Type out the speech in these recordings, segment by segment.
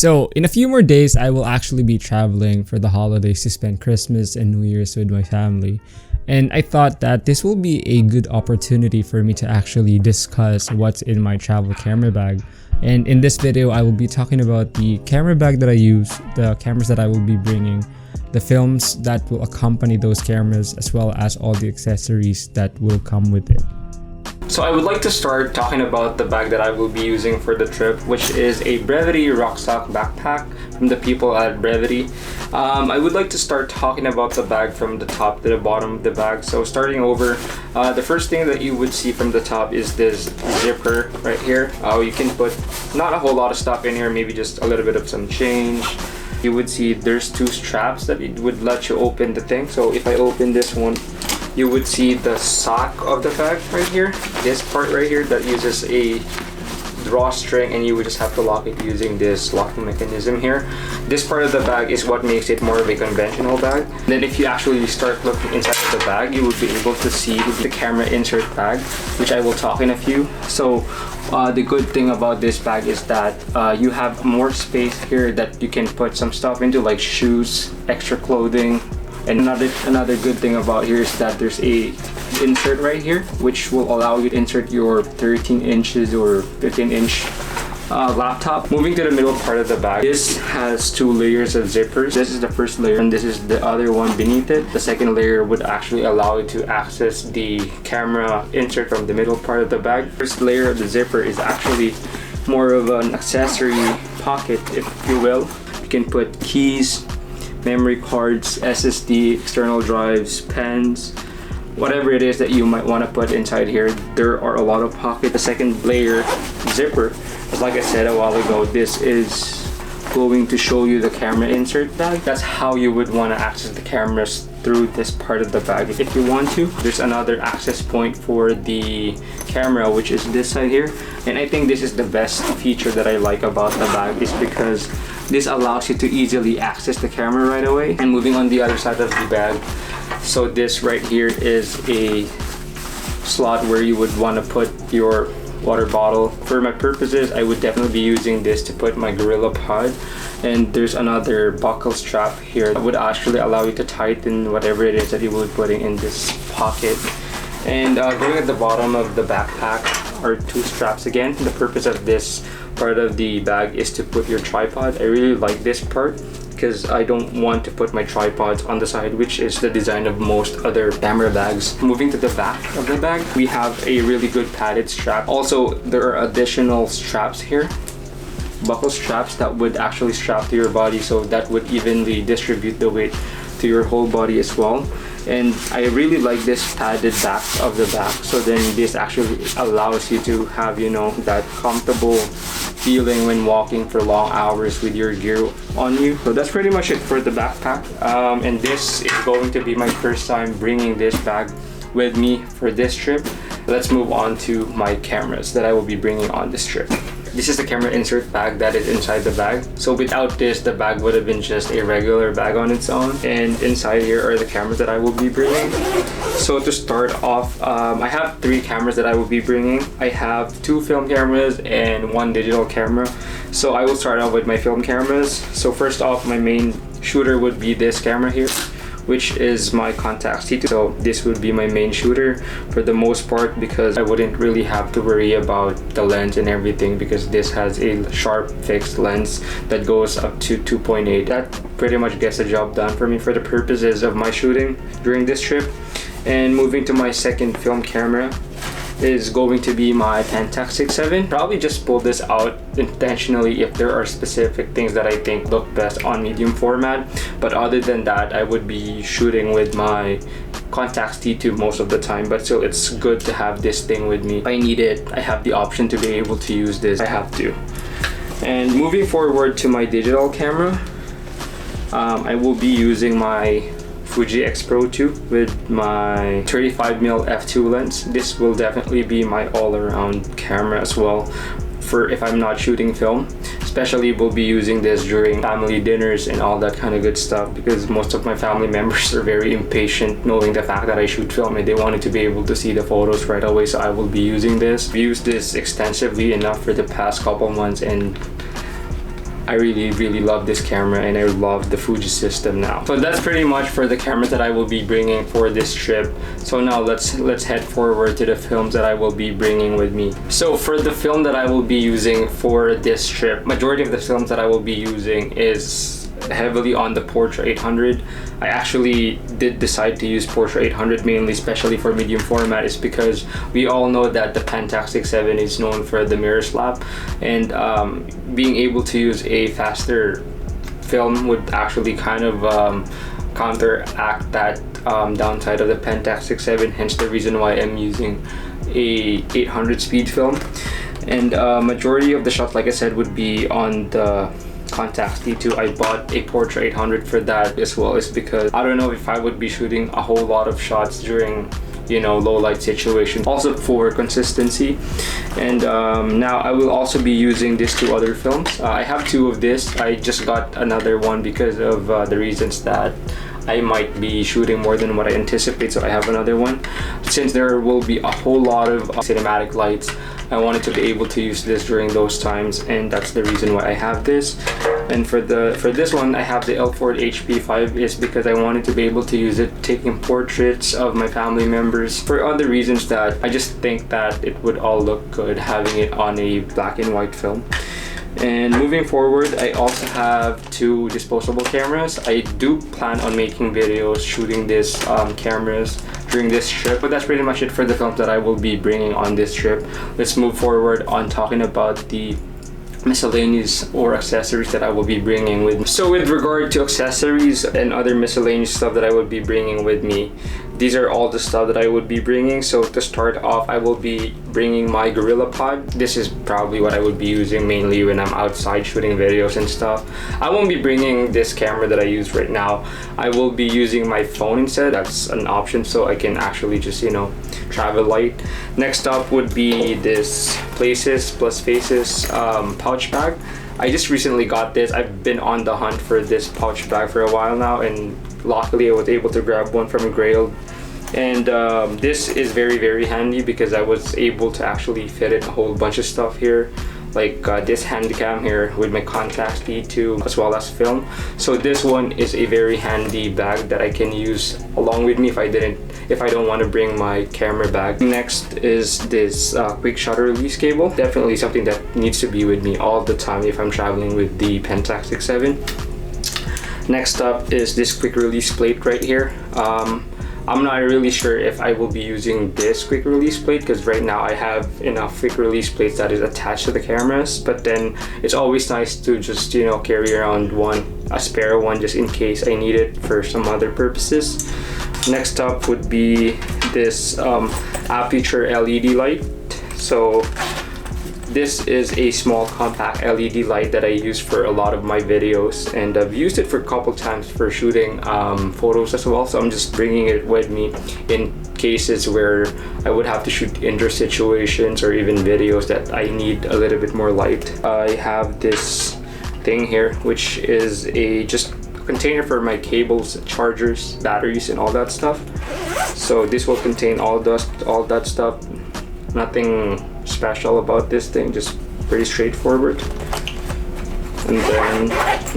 So in a few more days, I will actually be traveling for the holidays to spend Christmas and New Year's with my family. And I thought that this will be a good opportunity for me to actually discuss what's in my travel camera bag. And in this video, I will be talking about the camera bag that I use, the cameras that I will be bringing, the films that will accompany those cameras, as well as all the accessories that will come with it. So I would like to start talking about the bag that I will be using for the trip, which is a Brevite Rucksack backpack from the people at Brevite. I would like to start talking about the bag from the top to the bottom of the bag. So starting over, the first thing that you would see from the top is this zipper right here. You can put not a whole lot of stuff in here, maybe just a little bit of some change. You would see there's two straps that it would let you open the thing. So if I open this one, you would see the sock of the bag right here. This part right here that uses a drawstring, and you would just have to lock it using this locking mechanism here. This part of the bag is what makes it more of a conventional bag. Then if you actually start looking inside of the bag, you would be able to see the camera insert bag, which I will talk in a few. So the good thing about this bag is that you have more space here that you can put some stuff into, like shoes, extra clothing. And another good thing about here is that there's a insert right here, which will allow you to insert your 13 inches or 15-inch laptop. Moving to the middle part of the bag, this has two layers of zippers. This is the first layer, and this is the other one beneath it. The second layer would actually allow you to access the camera insert from the middle part of the bag. First layer of the zipper is actually more of an accessory pocket, if you will. You can put keys, memory cards, SSD, external drives, pens, whatever it is that you might want to put inside here. There are a lot of pockets. The second layer zipper, like I said a while ago, this is going to show you the camera insert bag. That's how you would want to access the cameras, through this part of the bag if you want to. There's another access point for the camera, which is this side here, and I think this is the best feature that I like about the bag, is because this allows you to easily access the camera right away. And moving on the other side of the bag, so this right here is a slot where you would want to put your water bottle. For my purposes, I would definitely be using this to put my Gorilla Pod. And there's another buckle strap here that would actually allow you to tighten whatever it is that you will be putting in this pocket. And going at the bottom of the backpack are two straps again. The purpose of this part of the bag is to put your tripod. I really like this part because I don't want to put my tripods on the side, which is the design of most other camera bags. Moving to the back of the bag, we have a really good padded strap. Also, there are additional straps here, buckle straps that would actually strap to your body, so that would evenly distribute the weight to your whole body as well. And I really like this padded back of the bag, so then this actually allows you to have, you know, that comfortable feeling when walking for long hours with your gear on you. So that's pretty much it for the backpack, and this is going to be my first time bringing this bag with me for this trip. Let's move on to my cameras that I will be bringing on this trip. This is the camera insert bag that is inside the bag. So without this, the bag would have been just a regular bag on its own. And inside here are the cameras that I will be bringing. So to start off, I have 3 cameras that I will be bringing. I have 2 film cameras and 1 digital camera. So I will start off with my film cameras. So first off, my main shooter would be this camera here, which is my Contax T2. So this would be my main shooter for the most part, because I wouldn't really have to worry about the lens and everything, because this has a sharp fixed lens that goes up to 2.8. That pretty much gets the job done for me for the purposes of my shooting during this trip. And moving to my second film camera is going to be my Pentax 6.7. Probably just pull this out intentionally if there are specific things that I think look best on medium format, but other than that, I would be shooting with my Contax T2 most of the time. But still, it's good to have this thing with me. If I need it, I have the option to be able to use this. I have to. And moving forward to my digital camera, I will be using my Fuji X Pro 2 with my 35mm f2 lens. This will definitely be my all-around camera as well for if I'm not shooting film. Especially we'll be using this during family dinners and all that kind of good stuff, because most of my family members are very impatient knowing the fact that I shoot film and they wanted to be able to see the photos right away. So I will be using this. I've used this extensively enough for the past couple months, and I really love this camera, and I love the Fuji system now. So that's pretty much for the cameras that I will be bringing for this trip. So now let's head forward to the films that I will be bringing with me. So for the film that I will be using for this trip, majority of the films that I will be using is heavily on the Portra 800. I actually did decide to use Portra 800 mainly, especially for medium format, is because we all know that the Pentax 67 is known for the mirror slap, and being able to use a faster film would actually kind of counteract that downside of the Pentax 67, hence the reason why I'm using a 800 speed film. And majority of the shots, like I said, would be on the Contax D2. I bought a Portra 800 for that as well, is because I don't know if I would be shooting a whole lot of shots during, you know, low light situation, also for consistency. And now I will also be using these two other films. I have two of this. I just got another one because of the reasons that I might be shooting more than what I anticipate, so I have another one. Since there will be a whole lot of cinematic lights, I wanted to be able to use this during those times, and that's the reason why I have this. And for this one, I have the L4 HP5, is because I wanted to be able to use it taking portraits of my family members, for other reasons that I just think that it would all look good having it on a black and white film. And moving forward, I also have two disposable cameras. I do plan on making videos shooting these cameras during this trip, but that's pretty much it for the films that I will be bringing on this trip. Let's move forward on talking about the miscellaneous or accessories that I will be bringing with me. So with regard to accessories and other miscellaneous stuff that I would be bringing with me, these are all the stuff that I would be bringing. So to start off, I will be bringing my Gorilla Pod. This is probably what I would be using mainly when I'm outside shooting videos and stuff. I won't be bringing this camera that I use right now. I will be using my phone instead. That's an option, so I can actually just, you know, travel light. Next up would be this Places Plus Faces pouch bag. I just recently got this. I've been on the hunt for this pouch bag for a while now, and luckily I was able to grab one from a Grail. And this is very handy because I was able to actually fit in a whole bunch of stuff here, like this handycam here with my Contax D2 as well as film. So this one is a very handy bag that I can use along with me if I don't want to bring my camera bag. Next is this quick shutter release cable. Definitely something that needs to be with me all the time if I'm traveling with the Pentax 67. Next up is this quick release plate right here. I'm not really sure if I will be using this quick release plate because right now I have enough quick release plates that is attached to the cameras, but then it's always nice to just, you know, carry around a spare one just in case I need it for some other purposes. Next up would be this aperture LED light. So this is a small compact LED light that I use for a lot of my videos, and I've used it for a couple times for shooting photos as well, so I'm just bringing it with me in cases where I would have to shoot indoor situations or even videos that I need a little bit more light. I have this thing here which is just a container for my cables, chargers, batteries and all that stuff. So this will contain all that stuff. Nothing special about this thing, just pretty straightforward. And then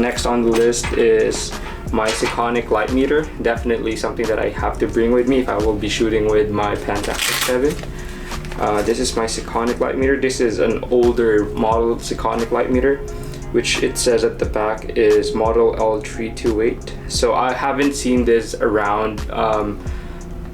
next on the list is my Sekonic light meter. Definitely something that I have to bring with me if I will be shooting with my Pentax 67. This is my Sekonic light meter. This is an older model Sekonic light meter, which it says at the back is model L328. So I haven't seen this around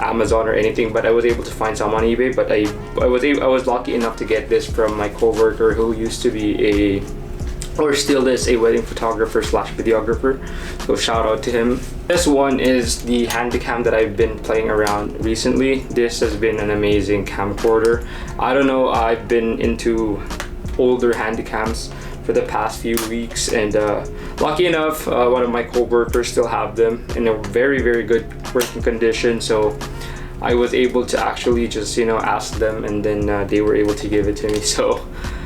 Amazon or anything, but I was able to find some on eBay. But I was lucky enough to get this from my coworker who used to be still is a wedding photographer slash videographer, so shout out to him. This one is the handycam that I've been playing around recently. This has been an amazing camcorder. I don't know, I've been into older handycams for the past few weeks, and lucky enough one of my coworkers still have them in a very good working condition, so I was able to actually just, you know, ask them, and then they were able to give it to me. So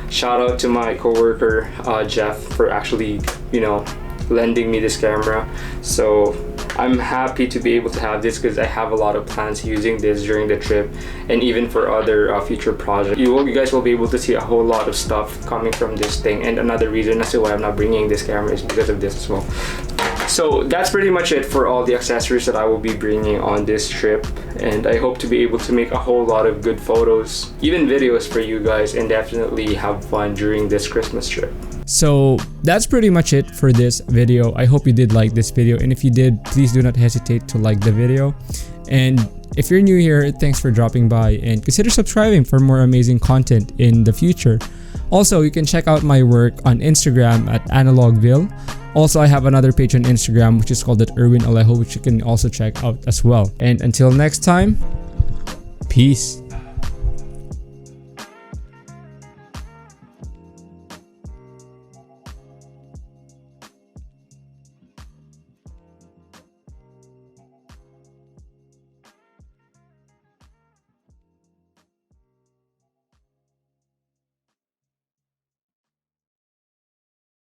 shout out to my coworker Jeff for actually, you know, lending me this camera. So I'm happy to be able to have this because I have a lot of plans using this during the trip and even for other future projects. You guys will be able to see a whole lot of stuff coming from this thing, and another reason as to why I'm not bringing this camera is because of this as well. So that's pretty much it for all the accessories that I will be bringing on this trip, and I hope to be able to make a whole lot of good photos, even videos for you guys, and definitely have fun during this Christmas trip. So that's pretty much it for this video. I hope you did like this video, and if you did, please do not hesitate to like the video. And if you're new here, thanks for dropping by, and consider subscribing for more amazing content in the future. Also, you can check out my work on Instagram at analogville. Also, I have another page on Instagram which is called @Erwin Alejo, which you can also check out as well. And until next time, peace.